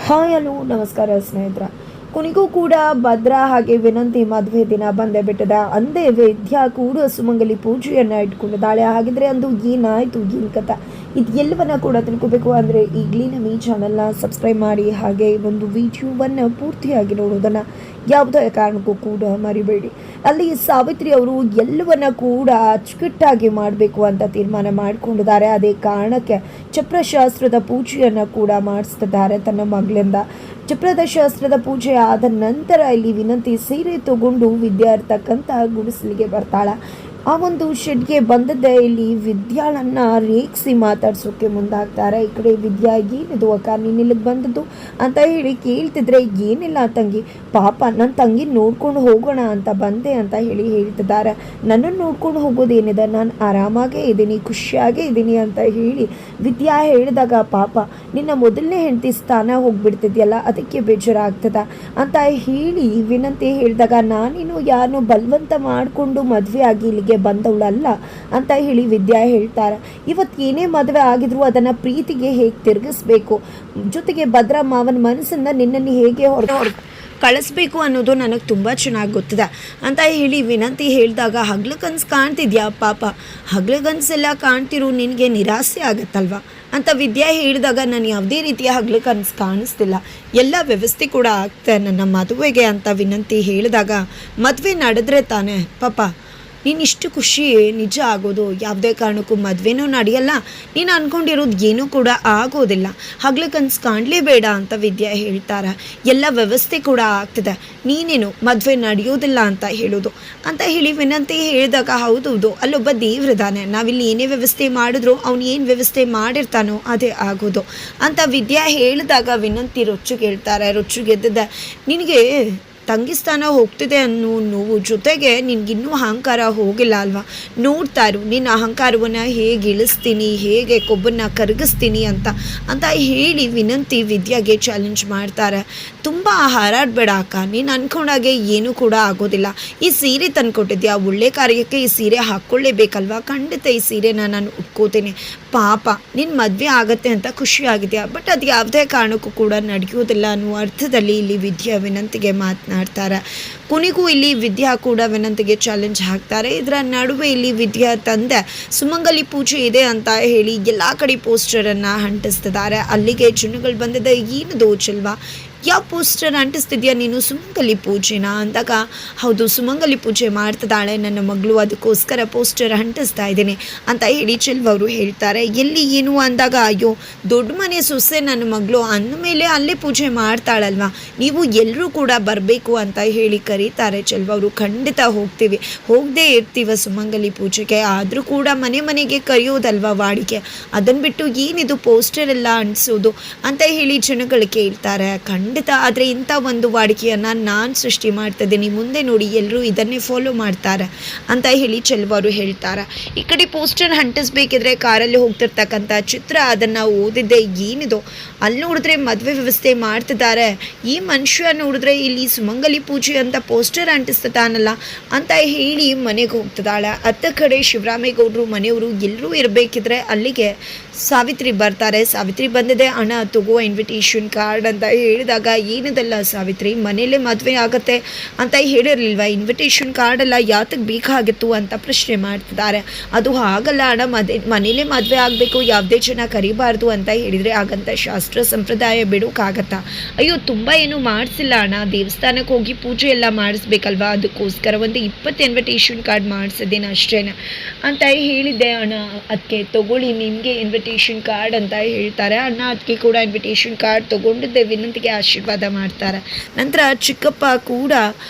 Hi hello ನಮಸ್ಕಾರ ಸ್ನೇಹಿತರ. ಕೊನೆಗೂ ಕೂಡ ಭದ್ರಾ ಹಾಗೆ ವಿನಂತಿ ಮದುವೆ ದಿನ ಬಂದೇ ಬಿಟ್ಟದ. ಅಂದೇ ವಿದ್ಯಾ ಕೂಡ ಸುಮಂಗಲಿ ಪೂಜೆಯನ್ನು ಇಟ್ಕೊಂಡಿದ್ದಾಳೆ. ಹಾಗಿದ್ರೆ ಅಂದು ಏನಾಯಿತು, ಏನು ಕಥೆ, ಇದು ಎಲ್ಲವನ್ನ ಕೂಡ ತಿಳ್ಕೋಬೇಕು ಅಂದರೆ ಈಗಲೇ ನಮ್ಮ ಈ ಚಾನಲ್ನ ಸಬ್ಸ್ಕ್ರೈಬ್ ಮಾಡಿ, ಹಾಗೆ ಒಂದು ವಿಡಿಯೋವನ್ನು ಪೂರ್ತಿಯಾಗಿ ನೋಡೋದನ್ನು ಯಾವುದೇ ಕಾರಣಕ್ಕೂ ಕೂಡ ಮರಿಬೇಡಿ. ಅಲ್ಲಿ ಸಾವಿತ್ರಿ ಅವರು ಎಲ್ಲವನ್ನ ಕೂಡ ಅಚ್ಚುಕಟ್ಟಾಗಿ ಮಾಡಬೇಕು ಅಂತ ತೀರ್ಮಾನ ಮಾಡಿಕೊಂಡಿದ್ದಾರೆ. ಅದೇ ಕಾರಣಕ್ಕೆ ಚಪ್ರಶಾಸ್ತ್ರದ ಪೂಜೆಯನ್ನು ಕೂಡ ಮಾಡಿಸ್ತಿದ್ದಾರೆ ತನ್ನ ಮಗಳಿಂದ. ಚಪ್ರದ ಶಾಸ್ತ್ರದ ಪೂಜೆ ಆದ ನಂತರ ಇಲ್ಲಿ ವಿನಂತಿ ಸೀರೆ ತಗೊಂಡು ವಿದ್ಯಾರ್ಥಕ್ಕಂತ ಗುಡಿಸಲಿಗೆ ಬರ್ತಾಳೆ. ಆ ಒಂದು ಶೆಡ್ಗೆ ಬಂದದ್ದೇ ಇಲ್ಲಿ ವಿದ್ಯಾಳನ್ನು ರೇಗಿಸಿ ಮಾತಾಡ್ಸೋಕ್ಕೆ ಮುಂದಾಗ್ತಾರೆ. ಈ ಕಡೆ ವಿದ್ಯಾ, ಏನಿದು ಅಕ್ಕ ನೀನು ಇಲ್ಲಿಗೆ ಬಂದದ್ದು ಅಂತ ಹೇಳಿ ಕೇಳ್ತಿದ್ರೆ, ಏನಿಲ್ಲ ತಂಗಿ, ಪಾಪ ನನ್ನ ತಂಗಿ ನೋಡ್ಕೊಂಡು ಹೋಗೋಣ ಅಂತ ಬಂದೆ ಅಂತ ಹೇಳ್ತಿದ್ದಾರೆ. ನನ್ನನ್ನು ನೋಡ್ಕೊಂಡು ಹೋಗೋದೇನಿದೆ, ನಾನು ಆರಾಮಾಗೇ ಇದ್ದೀನಿ, ಖುಷಿಯಾಗೇ ಇದ್ದೀನಿ ಅಂತ ಹೇಳಿ ವಿದ್ಯಾ ಹೇಳಿದಾಗ, ಪಾಪ ನಿನ್ನ ಮೊದಲನೇ ಹೆಂಡತಿ ಸ್ಥಾನ ಹೋಗ್ಬಿಡ್ತಿದ್ಯಲ್ಲ, ಅದಕ್ಕೆ ಬೇಜಾರಾಗ್ತದ ಅಂತ ಹೇಳಿ ವಿನಂತಿ ಹೇಳಿದಾಗ, ನಾನೇನು ಯಾರನ್ನು ಬಲವಂತ ಮಾಡಿಕೊಂಡು ಮದುವೆ ಆಗಿ ಇಲ್ಲಿಗೆ ಬಂದವಳಲ್ಲ ಅಂತ ಹೇಳಿ ವಿದ್ಯಾ ಹೇಳ್ತಾರೆ. ಇವತ್ತು ಏನೇ ಮದುವೆ ಆಗಿದ್ರು ಅದನ್ನು ಪ್ರೀತಿಗೆ ಹೇಗೆ ತಿರುಗಿಸ್ಬೇಕು, ಜೊತೆಗೆ ಭದ್ರಾ ಮಾವನ ಮನಸ್ಸನ್ನು ನಿನ್ನನ್ನು ಹೇಗೆ ಕಳಿಸ್ಬೇಕು ಅನ್ನೋದು ನನಗೆ ತುಂಬ ಚೆನ್ನಾಗಿ ಗೊತ್ತಿದೆ ಅಂತ ಹೇಳಿ ವಿನಂತಿ ಹೇಳಿದಾಗ, ಹಗ್ಲು ಕನಸು ಕಾಣ್ತಿದ್ಯಾ ಪಾಪ, ಹಗ್ಲು ಕನಸೆಲ್ಲ ಕಾಣ್ತಿರು, ನಿನಗೆ ನಿರಾಸೆ ಆಗುತ್ತಲ್ವ ಅಂತ ವಿದ್ಯಾ ಹೇಳಿದಾಗ, ನಾನು ಯಾವುದೇ ರೀತಿಯ ಹಗ್ಲು ಕನಸು ಕಾಣಿಸ್ತಿಲ್ಲ, ಎಲ್ಲ ವ್ಯವಸ್ಥೆ ಕೂಡ ಆಗ್ತದೆ ನನ್ನ ಮದುವೆಗೆ ಅಂತ ವಿನಂತಿ ಹೇಳಿದಾಗ, ಮದುವೆ ನಡೆದ್ರೆ ತಾನೇ ಪಾಪ ನೀನು ಇಷ್ಟು ಖುಷಿ ನಿಜ ಆಗೋದು, ಯಾವುದೇ ಕಾರಣಕ್ಕೂ ಮದುವೆನೂ ನಡೆಯಲ್ಲ, ನೀನು ಅಂದ್ಕೊಂಡಿರೋದು ಏನೂ ಕೂಡ ಆಗೋದಿಲ್ಲ, ಹಗ್ಲು ಕನಸು ಕಾಣಲೇಬೇಡ ಅಂತ ವಿದ್ಯಾ ಹೇಳ್ತಾರೆ. ಎಲ್ಲ ವ್ಯವಸ್ಥೆ ಕೂಡ ಆಗ್ತದೆ, ನೀನೇನು ಮದುವೆ ನಡೆಯೋದಿಲ್ಲ ಅಂತ ಹೇಳೋದು ಅಂತ ಹೇಳಿ ವಿನಂತಿ ಹೇಳಿದಾಗ, ಹೌದೌದು ಅಲ್ಲೊಬ್ಬ ದೇವ್ರಿದ್ದಾನೆ, ನಾವಿಲ್ಲಿ ಏನೇ ವ್ಯವಸ್ಥೆ ಮಾಡಿದ್ರು ಅವನು ಏನು ವ್ಯವಸ್ಥೆ ಮಾಡಿರ್ತಾನೋ ಅದೇ ಆಗೋದು ಅಂತ ವಿದ್ಯಾ ಹೇಳಿದಾಗ ವಿನಂತಿ ರೊಚ್ಚುಗೆ ರೊಚ್ಚುಗೆದ್ದಿದ್ದೆ, ನಿನಗೆ ತಂಗಿ ಸ್ಥಾನ ಹೋಗ್ತಿದೆ ಅನ್ನೋ ನೋವು ಜೊತೆಗೆ ನಿನಗಿನ್ನೂ ಅಹಂಕಾರ ಹೋಗಿಲ್ಲ ಅಲ್ವಾ, ನೋಡ್ತಾ ಇರು ನಿನ್ನ ಅಹಂಕಾರವನ್ನು ಹೇಗೆ ಇಳಿಸ್ತೀನಿ, ಹೇಗೆ ಕೊಬ್ಬನ್ನು ಕರಗಿಸ್ತೀನಿ ಅಂತ ಹೇಳಿ ವಿನಂತಿ ವಿದ್ಯಾಗೆ ಚಾಲೆಂಜ್ ಮಾಡ್ತಾರೆ. ತುಂಬ ಹಾರಾಡಬೇಡ ಅಕ್ಕ, ನೀನು ಅಂದ್ಕೊಂಡಾಗೆ ಏನೂ ಕೂಡ ಆಗೋದಿಲ್ಲ, ಈ ಸೀರೆ ತಂದುಕೊಟ್ಟಿದ್ಯಾ, ಒಳ್ಳೆ ಕಾರ್ಯಕ್ಕೆ ಈ ಸೀರೆ ಹಾಕ್ಕೊಳ್ಳೇಬೇಕಲ್ವಾ, ಖಂಡಿತ ಈ ಸೀರೆನ ನಾನು ಉಟ್ಕೋತೀನಿ, ಪಾಪ ನಿನ್ನ ಮದುವೆ ಆಗತ್ತೆ ಅಂತ ಖುಷಿಯಾಗಿದೆಯಾ, ಬಟ್ ಅದು ಯಾವುದೇ ಕಾರಣಕ್ಕೂ ಕೂಡ ನಡೆಯೋದಿಲ್ಲ ಅನ್ನೋ ಅರ್ಥದಲ್ಲಿ ಇಲ್ಲಿ ವಿದ್ಯಾ ವಿನಂತಿಗೆ ಮಾತನಾಡ್ತಾರೆ. ಕೊನೆಗೂ ಇಲ್ಲಿ ವಿದ್ಯಾ ಕೂಡ ವಿನಂತಿಗೆ ಚಾಲೆಂಜ್ ಹಾಕ್ತಾರೆ. ಇದರ ನಡುವೆ ಇಲ್ಲಿ ವಿದ್ಯಾ ತಂದೆ ಸುಮಂಗಲಿ ಪೂಜೆ ಇದೆ ಅಂತ ಹೇಳಿ ಎಲ್ಲ ಕಡೆ ಪೋಸ್ಟರನ್ನು ಅಂಟಿಸ್ತಿದ್ದಾರೆ. ಅಲ್ಲಿಗೆ ಜನಗಳು ಬಂದಿದ್ದ, ಏನದು ಚೆಲ್ವಾ, ಯಾವ ಪೋಸ್ಟರ್ ಅಂಟಿಸ್ತಿದ್ಯಾ ನೀನು, ಸುಮಂಗಲಿ ಪೂಜೆನಾ ಅಂದಾಗ, ಹೌದು ಸುಮಂಗಲಿ ಪೂಜೆ ಮಾಡ್ತಿದ್ದಾಳೆ ನನ್ನ ಮಗಳು, ಅದಕ್ಕೋಸ್ಕರ ಪೋಸ್ಟರ್ ಅಂಟಿಸ್ತಾ ಇದ್ದೀನಿ ಅಂತ ಹೇಳಿ ಚೆಲ್ವವರು ಹೇಳ್ತಾರೆ. ಎಲ್ಲಿ ಏನು ಅಂದಾಗ, ಅಯ್ಯೋ ದೊಡ್ಡ ಮನೆ ಸೊಸೆ ನನ್ನ ಮಗಳು ಅಂದಮೇಲೆ ಅಲ್ಲೇ ಪೂಜೆ ಮಾಡ್ತಾಳಲ್ವ, ನೀವು ಎಲ್ಲರೂ ಕೂಡ ಬರಬೇಕು ಅಂತ ಹೇಳಿ ಕರೀತಾರೆ ಚೆಲ್ವವರು. ಖಂಡಿತ ಹೋಗ್ತೀವಿ, ಹೋಗದೇ ಇರ್ತೀವ ಸುಮಂಗಲಿ ಪೂಜೆಗೆ, ಆದರೂ ಕೂಡ ಮನೆ ಮನೆಗೆ ಕರೆಯೋದಲ್ವ ವಾಡಿಕೆ, ಅದನ್ನು ಬಿಟ್ಟು ಏನಿದು ಪೋಸ್ಟರ್ ಎಲ್ಲ ಅಂಟಿಸೋದು ಅಂತ ಹೇಳಿ ಜನಗಳು ಕೇಳ್ತಾರೆ. ಖಂಡಿತ ಆದರೆ ಇಂಥ ಒಂದು ವಾಡಿಕೆಯನ್ನು ನಾನು ಸೃಷ್ಟಿ ಮಾಡ್ತಿದ್ದೀನಿ, ಮುಂದೆ ನೋಡಿ ಎಲ್ಲರೂ ಇದನ್ನೇ ಫಾಲೋ ಮಾಡ್ತಾರೆ ಅಂತ ಹೇಳಿ ಚೆಲ್ವರು ಹೇಳ್ತಾರೆ. ಈ ಕಡೆ ಪೋಸ್ಟರ್ ಅಂಟಿಸ್ಬೇಕಿದ್ರೆ ಕಾರಲ್ಲಿ ಹೋಗ್ತಿರ್ತಕ್ಕಂಥ ಚಿತ್ರ ಅದನ್ನು ಓದಿದ್ದೆ, ಏನಿದು ಅಲ್ಲಿ ನೋಡಿದ್ರೆ ಮದುವೆ ವ್ಯವಸ್ಥೆ ಮಾಡ್ತಿದ್ದಾರೆ, ಈ ಮನುಷ್ಯ ನೋಡಿದ್ರೆ ಇಲ್ಲಿ ಸುಮಂಗಲಿ ಪೂಜೆ ಅಂತ ಪೋಸ್ಟರ್ ಅಂಟಿಸ್ತಾನಲ್ಲ ಅಂತ ಹೇಳಿ ಮನೆಗೆ ಹೋಗ್ತಿದ್ದಾಳೆ. ಅತ್ತ ಕಡೆ ಶಿವರಾಮೇಗೌಡರು ಮನೆಯವರು ಎಲ್ಲರೂ ಇರಬೇಕಿದ್ರೆ ಅಲ್ಲಿಗೆ ಸಾವಿತ್ರಿ ಬರ್ತಾರೆ. ಸಾವಿತ್ರಿ ಬಂದಿದೆ, ಹಣ ತಗೋ ಇನ್ವಿಟೇಷನ್ ಕಾರ್ಡ್ ಅಂತ ಹೇಳಿದಾಗ, ಏನಿದೆಲ್ಲ ಸಾವಿತ್ರಿ, ಮನೇಲೇ ಮದುವೆ ಆಗತ್ತೆ ಅಂತ ಹೇಳಿರಲಿಲ್ವ, ಇನ್ವಿಟೇಷನ್ ಕಾರ್ಡ್ ಎಲ್ಲ ಯಾತಕ್ಕೆ ಬೇಕಾಗಿತ್ತು ಅಂತ ಪ್ರಶ್ನೆ ಮಾಡ್ತಿದ್ದಾರೆ. ಅದು ಹಾಗಲ್ಲ ಹಣ, ಮನೇಲೇ ಮದುವೆ ಆಗಬೇಕು, ಯಾವುದೇ ಜನ ಕರಿಬಾರ್ದು ಅಂತ ಹೇಳಿದರೆ ಹಾಗಂತ ಶಾಸ್ತ್ರ ಸಂಪ್ರದಾಯ ಬಿಡೋಕ್ಕಾಗತ್ತಾ, ಅಯ್ಯೋ ತುಂಬ ಏನು ಮಾಡಿಸಿಲ್ಲ ಅಣ್ಣ, ದೇವಸ್ಥಾನಕ್ಕೆ ಹೋಗಿ ಪೂಜೆ ಎಲ್ಲ ಮಾಡಿಸ್ಬೇಕಲ್ವಾ, ಅದಕ್ಕೋಸ್ಕರ ಒಂದು 20 ಇನ್ವಿಟೇಷನ್ ಕಾರ್ಡ್ ಮಾಡಿಸಿದ್ದೀನಿ ಅಷ್ಟೇ ಅಂತ ಹೇಳಿದ್ದೆ ಅಣ್ಣ, ಅದಕ್ಕೆ ತಗೊಳ್ಳಿ ನಿಮಗೆ ಇನ್ವಿಟೇಷನ್ ಕಾರ್ಡ್ ಅಂತ ಹೇಳ್ತಾರೆ. ಅಣ್ಣ ಅದಕ್ಕೆ ಕೂಡ ಇನ್ವಿಟೇಷನ್ ಕಾರ್ಡ್ ತೊಗೊಂಡಿದ್ದೆ ವಿನಂತಿಗೆ ಆಶೀರ್ವಾದ ಮಾಡ್ತಾರೆ. ನಂತರ ಚಿಕ್ಕಪ್ಪ ಕೂಡ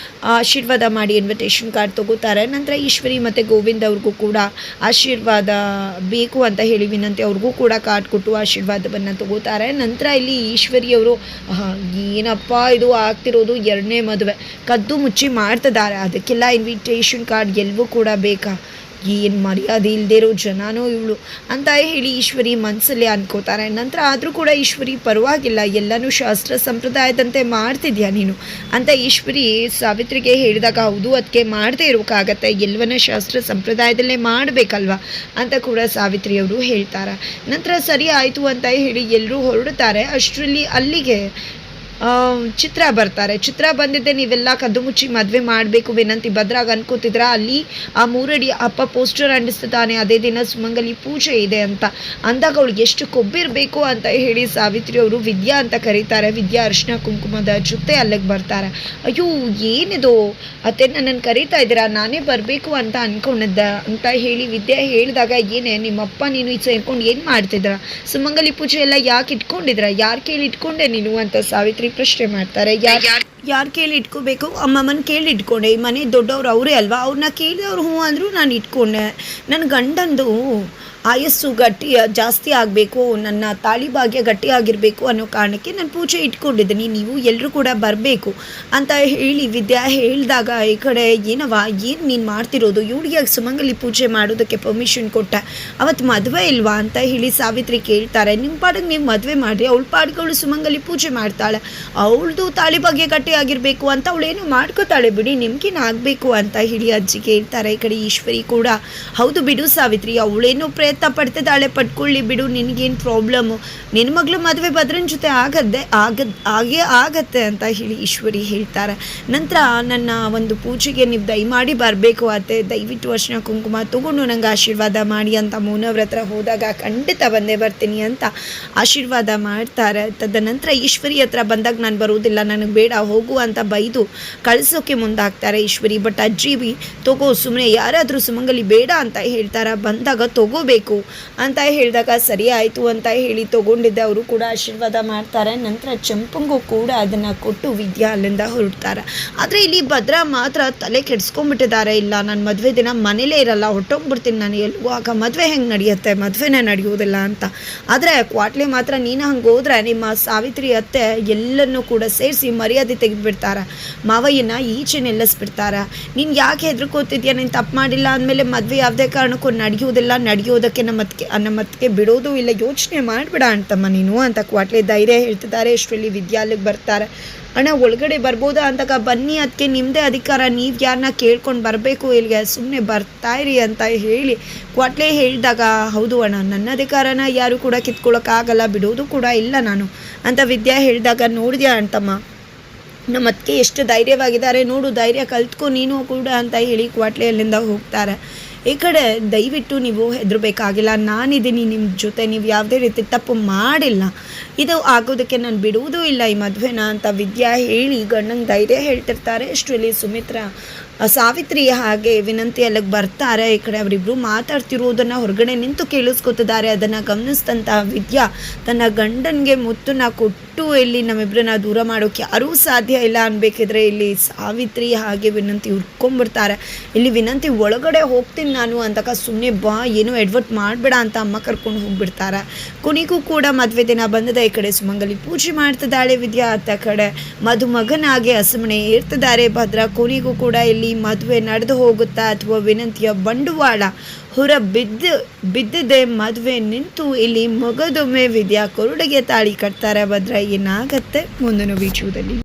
ಆಶೀರ್ವಾದ ಮಾಡಿ ಇನ್ವಿಟೇಷನ್ ಕಾರ್ಡ್ ತಗೋತಾರೆ. ನಂತರ ಈಶ್ವರಿ ಮತ್ತು ಗೋವಿಂದ್ ಅವ್ರಿಗೂ ಕೂಡ ಆಶೀರ್ವಾದ ಬೇಕು ಅಂತ ಹೇಳಿ ವಿನಂತಿ ಅವ್ರಿಗೂ ಕೂಡ ಕಾರ್ಡ್ ಕೊಟ್ಟು ಆಶೀರ್ವಾದವನ್ನು ತಗೋತಾರೆ. ನಂತರ ಇಲ್ಲಿ ಈಶ್ವರಿಯವರು, ಏನಪ್ಪ ಇದು ಆಗ್ತಿರೋದು, 2ನೇ ಮದುವೆ ಕದ್ದು ಮುಚ್ಚಿ ಮಾಡ್ತಿದ್ದಾರೆ, ಅದಕ್ಕೆಲ್ಲ ಇನ್ವಿಟೇಷನ್ ಕಾರ್ಡ್ ಎಲ್ಲವೂ ಕೂಡ ಬೇಕಾ, ಏನು ಮರ್ಯಾದೆ ಇಲ್ಲದೆ ಇರೋ ಜನನೋ ಇವಳು ಅಂತ ಹೇಳಿ ಈಶ್ವರಿ ಮನಸ್ಸಲ್ಲಿ ಅನ್ಕೋತಾರೆ. ನಂತರ ಆದರೂ ಕೂಡ ಈಶ್ವರಿ, ಪರವಾಗಿಲ್ಲ ಎಲ್ಲನೂ ಶಾಸ್ತ್ರ ಸಂಪ್ರದಾಯದಂತೆ ಮಾಡ್ತಿದ್ಯಾ ನೀನು ಅಂತ ಈಶ್ವರಿ ಸಾವಿತ್ರಿಗೆ ಹೇಳಿದಾಗ, ಹೌದು ಅದಕ್ಕೆ ಮಾಡದೇ ಇರೋಕ್ಕಾಗತ್ತೆ, ಎಲ್ಲವನ್ನ ಶಾಸ್ತ್ರ ಸಂಪ್ರದಾಯದಲ್ಲೇ ಮಾಡಬೇಕಲ್ವ ಅಂತ ಕೂಡ ಸಾವಿತ್ರಿಯವರು ಹೇಳ್ತಾರೆ. ನಂತರ ಸರಿ ಆಯಿತು ಅಂತ ಹೇಳಿ ಎಲ್ಲರೂ ಹೊರಡುತ್ತಾರೆ. ಅಷ್ಟರಲ್ಲಿ ಅಲ್ಲಿಗೆ ಚಿತ್ರ ಬರ್ತಾರೆ. ಚಿತ್ರ ಬಂದಿದ್ದೆ ನೀವೆಲ್ಲ ಕದ್ದು ಮುಚ್ಚಿ ಮದುವೆ ಮಾಡಬೇಕು ವಿನಂತಿ ಭದ್ರಾಗ ಅನ್ಕೋತಿದ್ರ. ಅಲ್ಲಿ ಆ 3 ಅಡಿ ಅಪ್ಪ ಪೋಸ್ಟರ್ ಅಂಟಿಸ್ತಾನೆ, ಅದೇ ದಿನ ಸುಮಂಗಲಿ ಪೂಜೆ ಇದೆ ಅಂತ. ಅಂದಾಗ ಅವಳಿಗೆ ಎಷ್ಟು ಕೊಬ್ಬಿರಬೇಕು ಅಂತ ಹೇಳಿ ಸಾವಿತ್ರಿ ಅವರು ವಿದ್ಯಾ ಅಂತ ಕರೀತಾರೆ. ವಿದ್ಯಾ ಅರಿಶಿನ ಕುಂಕುಮದ ಜೊತೆ ಅಲ್ಲಿಗೆ ಬರ್ತಾರೆ. ಅಯ್ಯೋ ಏನಿದು ಅತ್ತೆ, ನನ್ನನ್ನು ಕರೀತಾ ಇದ್ದೀರಾ, ನಾನೇ ಬರಬೇಕು ಅಂತ ಅನ್ಕೊಂಡಿದ್ದೆ ಅಂತ ಹೇಳಿ ವಿದ್ಯಾ ಹೇಳಿದಾಗ, ಏನೇ ನಿಮ್ಮಪ್ಪ ನೀನು ಈ ಸೇರ್ಕೊಂಡು ಏನು ಮಾಡ್ತಿದ್ರ, ಸುಮಂಗಲಿ ಪೂಜೆ ಎಲ್ಲ ಯಾಕೆ ಇಟ್ಕೊಂಡಿದ್ರ, ಯಾರು ಕೇಳಿ ಇಟ್ಕೊಂಡೆ ನೀನು ಅಂತ ಸಾವಿತ್ರಿ ಪ್ರಶ್ನೆ ಮಾಡ್ತಾರೆ. ಯಾರು ಕೇಳಿ ಇಟ್ಕೋಬೇಕು, ಅಮ್ಮಮ್ಮನ ಕೇಳಿ ಇಟ್ಕೊಂಡೆ, ಈ ಮನೆ ದೊಡ್ಡವ್ರು ಅವರೇ ಅಲ್ವಾ, ಅವ್ರನ್ನ ಕೇಳಿದವ್ರು ಹ್ಞೂ ಅಂದರು ನಾನು ಇಟ್ಕೊಂಡೆ. ನನ್ನ ಗಂಡಂದು ಆಯಸ್ಸು ಜಾಸ್ತಿ ಆಗಬೇಕು, ನನ್ನ ತಾಳಿ ಭಾಗ್ಯ ಗಟ್ಟಿಯಾಗಿರಬೇಕು ಅನ್ನೋ ಕಾರಣಕ್ಕೆ ನಾನು ಪೂಜೆ ಇಟ್ಕೊಂಡಿದ್ದೀನಿ, ನೀವು ಎಲ್ಲರೂ ಕೂಡ ಬರಬೇಕು ಅಂತ ಹೇಳಿ ವಿದ್ಯಾ ಹೇಳಿದಾಗ, ಈ ಕಡೆ ಏನವ ಏನು ನೀನು ಮಾಡ್ತಿರೋದು, ಇವಳಿಗೆ ಸುಮಂಗಲಿ ಪೂಜೆ ಮಾಡೋದಕ್ಕೆ ಪರ್ಮಿಷನ್ ಕೊಟ್ಟ, ಅವತ್ತು ಮದುವೆ ಇಲ್ವಾ ಅಂತ ಹೇಳಿ ಸಾವಿತ್ರಿ ಕೇಳ್ತಾರೆ. ನಿಮ್ಮ ಪಾಡಿಗೆ ನೀವು ಮದುವೆ ಮಾಡಿರಿ, ಅವಳ ಪಾಡಿಗೆ ಅವಳು ಸುಮಂಗಲಿ ಪೂಜೆ ಮಾಡ್ತಾಳೆ, ಅವಳದು ತಾಳಿ ಭಾಗ್ಯ ಗಟ್ಟಿಯಾಗಿರಬೇಕು ಅಂತ ಅವಳೇನು ಮಾಡ್ಕೋತಾಳೆ ಬಿಡಿ, ನಿಮ್ಗೇನು ಆಗಬೇಕು ಅಂತ ಹೇಳಿ ಅಜ್ಜಿ ಕೇಳ್ತಾರೆ. ಈ ಕಡೆ ಈಶ್ವರಿ ಕೂಡ, ಹೌದು ಬಿಡು ಸಾವಿತ್ರಿ, ಅವಳೇನು ಪ್ರಯತ್ನ ಪಡ್ತಿದ್ದಾಳೆ, ಪಡ್ಕೊಳ್ಳಿ ಬಿಡು, ನಿನಗೇನು ಪ್ರಾಬ್ಲಮ್ಮು, ನಿನ್ನ ಮಗಳು ಮದುವೆ ಭದ್ರನ ಜೊತೆ ಹಾಗೇ ಆಗತ್ತೆ ಅಂತ ಹೇಳಿ ಈಶ್ವರಿ ಹೇಳ್ತಾರೆ. ನಂತರ ನನ್ನ ಒಂದು ಪೂಜೆಗೆ ನೀವು ದಯಮಾಡಿ ಬರಬೇಕು ಅತ್ತೆ, ದಯವಿಟ್ಟು ಅರಿಶಿನ ಕುಂಕುಮ ತಗೊಂಡು ನಂಗೆ ಆಶೀರ್ವಾದ ಮಾಡಿ ಅಂತ ಮೌನವ್ರ ಹತ್ರ ಹೋದಾಗ, ಖಂಡಿತ ಬಂದೇ ಬರ್ತೀನಿ ಅಂತ ಆಶೀರ್ವಾದ ಮಾಡ್ತಾರೆ. ತದನಂತರ ಈಶ್ವರಿ ಹತ್ರ ಬಂದಾಗ ನಾನು ಬರೋದಿಲ್ಲ, ನನಗೆ ಬೇಡ ಹೋಗು ಅಂತ ಬೈದು ಕಳಿಸೋಕೆ ಮುಂದಾಗ್ತಾರೆ ಈಶ್ವರಿ. ಬಟ್ ಅಜ್ಜಿ ಬಿ ತಗೋ, ಸುಮ್ಮನೆ ಯಾರಾದರೂ ಸುಮಂಗಲಿ ಬೇಡ ಅಂತ ಹೇಳ್ತಾರೆ, ಬಂದಾಗ ತಗೋಬೇಕು ಅಂತ ಹೇಳಿದಾಗ ಸರಿ ಆಯಿತು ಅಂತ ಹೇಳಿ ತಗೊಂಡಿದ್ದೆ. ಅವರು ಕೂಡ ಆಶೀರ್ವಾದ ಮಾಡ್ತಾರೆ. ನಂತರ ಚಂಪಂಗೂ ಕೂಡ ಅದನ್ನು ಕೊಟ್ಟು ವಿದ್ಯಾ ಅಲ್ಲಿಂದ ಹೊರಡ್ತಾರೆ. ಆದರೆ ಇಲ್ಲಿ ಭದ್ರಾ ಮಾತ್ರ ತಲೆ ಕೆಡಿಸ್ಕೊಂಡ್ಬಿಟ್ಟಿದ್ದಾರೆ. ಇಲ್ಲ, ನನ್ನ ಮದುವೆ ದಿನ ಮನೇಲೇ ಇರಲ್ಲ, ಹೊಟ್ಟೋಗ್ಬಿಡ್ತೀನಿ ನಾನು, ಎಲ್ಲಿಗೂ ಆಗ ಮದುವೆ ಹೆಂಗೆ ನಡೆಯುತ್ತೆ, ಮದುವೆನೇ ನಡೆಯೋದಿಲ್ಲ ಅಂತ. ಆದರೆ ಕ್ವಾಟ್ಲೆ ಮಾತ್ರ ನೀನು ಹಂಗೆ ಹೋದ್ರೆ ನಿಮ್ಮ ಸಾವಿತ್ರಿ ಅತ್ತೆ ಎಲ್ಲನೂ ಕೂಡ ಸೇರಿಸಿ ಮರ್ಯಾದೆ ತೆಗೆದುಬಿಡ್ತಾರೆ, ಮಾವಯ್ಯನ ಈಚೆ ನಿಲ್ಲಿಸ್ಬಿಡ್ತಾರೆ. ನೀನು ಯಾಕೆ ಹೆದರ್ಕೋತಿದ್ಯಾ, ನೀನು ತಪ್ಪು ಮಾಡಿಲ್ಲ ಅಂದಮೇಲೆ ಮದುವೆ ಯಾವುದೇ ಕಾರಣಕ್ಕೂ ನಡೆಯೋದಕ್ಕೆ ನಮ್ಮತ್ತಿಗೆ ಬಿಡೋದು ಇಲ್ಲ, ಯೋಚನೆ ಮಾಡಬೇಡ ಅಂತಮ್ಮ ನೀನು ಅಂತ ಕ್ವಾಟ್ಲೆ ಧೈರ್ಯ ಹೇಳ್ತಿದ್ದಾರೆ. ಇಷ್ಟರಲ್ಲಿ ವಿದ್ಯಾಲಯಕ್ಕೆ ಬರ್ತಾರೆ. ಅಣ್ಣ ಒಳಗಡೆ ಬರ್ಬೋದಾ ಅಂದಾಗ, ಬನ್ನಿ ಅದಕ್ಕೆ ನಿಮ್ಮದೇ ಅಧಿಕಾರ, ನೀವು ಯಾರನ್ನ ಕೇಳ್ಕೊಂಡು ಬರಬೇಕು ಇಲ್ಲಿಗೆ, ಸುಮ್ಮನೆ ಬರ್ತಾಯಿರಿ ಅಂತ ಹೇಳಿ ಕ್ವಾಟ್ಲೆ ಹೇಳಿದಾಗ, ಹೌದು ಅಣ್ಣ, ನನ್ನ ಅಧಿಕಾರನ ಯಾರು ಕೂಡ ಕಿತ್ಕೊಳ್ಳೋಕ್ಕಾಗಲ್ಲ, ಬಿಡೋದು ಕೂಡ ಇಲ್ಲ ನಾನು ಅಂತ ವಿದ್ಯಾ ಹೇಳಿದಾಗ, ನೋಡಿದ್ಯಾ ಅಂತಮ್ಮ ನಮ್ಮ ಅದಕ್ಕೆ ಎಷ್ಟು ಧೈರ್ಯವಾಗಿದ್ದಾರೆ ನೋಡು, ಧೈರ್ಯ ಕಲ್ತ್ಕೊ ನೀನು ಕೂಡ ಅಂತ ಹೇಳಿ ಕ್ವಾಟ್ಲೆ ಅಲ್ಲಿಂದ ಹೋಗ್ತಾರೆ. ಈ ಕಡೆ ದಯವಿಟ್ಟು ನೀವು ಹೆದರಬೇಕಾಗಿಲ್ಲ, ನಾನಿದ್ದೀನಿ ನಿಮ್ಮ ಜೊತೆ, ನೀವು ಯಾವುದೇ ರೀತಿ ತಪ್ಪು ಮಾಡಿಲ್ಲ, ಇದು ಆಗೋದಕ್ಕೆ ನಾನು ಬಿಡುವುದೂ ಇಲ್ಲ ಈ ಮದುವೆನ ಅಂತ ವಿದ್ಯಾ ಹೇಳಿ ಗಂಡಂಗೆ ಧೈರ್ಯ ಹೇಳ್ತಿರ್ತಾರೆ. ಅಷ್ಟರಲ್ಲಿ ಸುಮಿತ್ರಾ ಸಾವಿತ್ರಿ ಹಾಗೆ ವಿನಂತಿ ಅಲ್ಲಿಗೆ ಬರ್ತಾರೆ. ಈ ಕಡೆ ಅವರಿಬ್ಬರು ಮಾತಾಡ್ತಿರೋದನ್ನು ಹೊರಗಡೆ ನಿಂತು ಕೇಳಿಸ್ಕೊತಿದ್ದಾರೆ. ಅದನ್ನು ಗಮನಿಸಿದಂಥ ವಿದ್ಯಾ ತನ್ನ ಗಂಡನಿಗೆ ಮುತ್ತನ್ನ ಕೊಟ್ಟು, ಇಲ್ಲಿ ನಮ್ಮಿಬ್ಬರನ್ನ ದೂರ ಮಾಡೋಕ್ಕೆ ಯಾರೂ ಸಾಧ್ಯ ಇಲ್ಲ ಅನ್ಬೇಕಿದ್ರೆ ಇಲ್ಲಿ ಸಾವಿತ್ರಿ ಹಾಗೆ ವಿನಂತಿ ಹುಡ್ಕೊಂಡ್ಬಿಡ್ತಾರೆ. ಇಲ್ಲಿ ವಿನಂತಿ ಒಳಗಡೆ ಹೋಗ್ತೀನಿ ನಾನು ಅಂತಕ, ಸುಮ್ಮನೆ ಬಾ, ಏನೂ ಎಡ್ವರ್ಟ್ ಮಾಡಬೇಡ ಅಂತ ಅಮ್ಮ ಕರ್ಕೊಂಡು ಹೋಗ್ಬಿಡ್ತಾರೆ. ಕೊನೆಗೂ ಕೂಡ ಮದುವೆ ದಿನ ಬಂದಿದೆ. ಈ ಕಡೆ ಸುಮಂಗಲಿ ಪೂಜೆ ಮಾಡ್ತಿದ್ದಾಳೆ ವಿದ್ಯಾ, ಅತ್ತ ಕಡೆ ಮದುಮಗನಾಗೆ ಹಸಮಣೆ ಇರ್ತಿದ್ದಾರೆ ಭದ್ರಾ. ಕೊನೆಗೂ ಕೂಡ ಇಲ್ಲಿ ಮದುವೆ ನಡೆದು ಹೋಗುತ್ತಾ ಅಥವಾ ವಿನಂತಿಯ ಬಂಡವಾಳ ಹೊರ ಬಿದ್ದಿದೆ, ಮದುವೆ ನಿಂತು ಇಲ್ಲಿ ಮಗದೊಮ್ಮೆ ವಿದ್ಯಾ ಕೊರಡೆಗೆ ತಾಳಿ ಕಟ್ತಾರೆ. ಭದ್ರಾ ಏನಾಗತ್ತೆ ಮುಂದಿನ ವಿಡಿಯೋದಲ್ಲಿ.